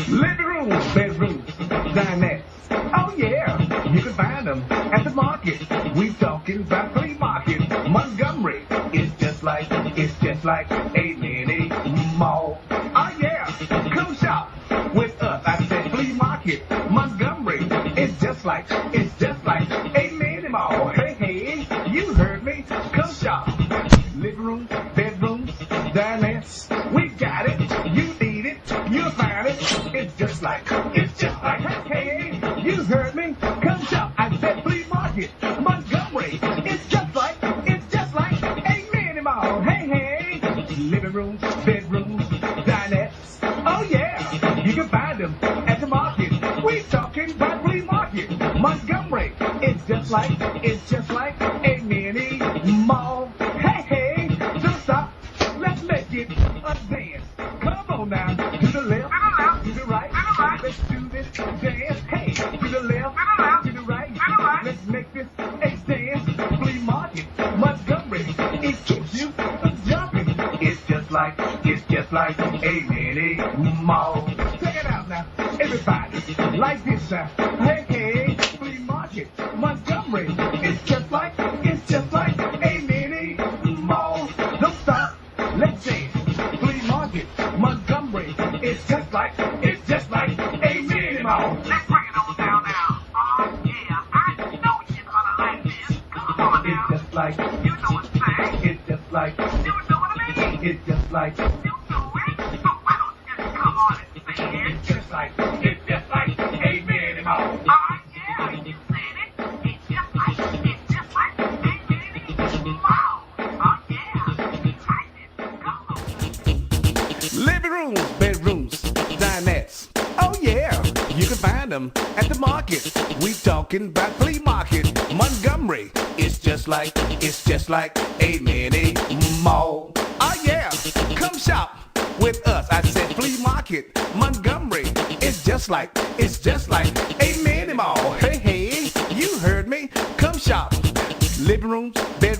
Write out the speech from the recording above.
Living rooms, bedrooms, dinettes. Oh yeah, you can find them at the market. We talking about flea market. Montgomery is just like a mini mall. Oh yeah, come shop with us. I said flea market. Montgomery is just like a mini mall. Hey, hey, you heard me. Come shop. Living rooms, bedrooms, dinettes. We got it. You need it. You'll find it. It's just like, hey, you heard me. Come shop. I said flea market. Montgomery. It's just like a mini mall. Hey, hey. Living rooms, bedrooms, dinettes. Oh yeah, you can find them at the market. We talking about flea market. Montgomery. It's just like a mini mall. Hey, hey, don't stop. Let's make it a dance. Come on now, to the left, to the right. Let's do this dance. Hey, to the left, to the right. Let's make this a dance. Flea market, Montgomery. It keeps you jumping. It's just like a mini mall. Check it out now, everybody. Like this now. Hey, hey, flea market, Montgomery. It's just like a mini mall. Don't stop. Let's dance. Flea market, Montgomery. It's just like a mini mall. Let's bring it on down now. Oh yeah, I know you're gonna like this. Come on now. It's just like, You know what I'm saying? it's just like, You know what I mean? it's just like, You know it. So why don't you just come on and say it? it's just like a mini mall. Oh yeah, you said it. It's just like a mini mall. Oh yeah, type it. Come on. Living rooms, bedrooms, dinettes. Oh yeah, you can find them at the market. We talking about flea market. Montgomery. It's just like a mini mall. Oh yeah, come shop with us. I said flea market. Montgomery. It's just like a mini mall. Hey, hey, you heard me. Come shop. Living rooms, bedrooms.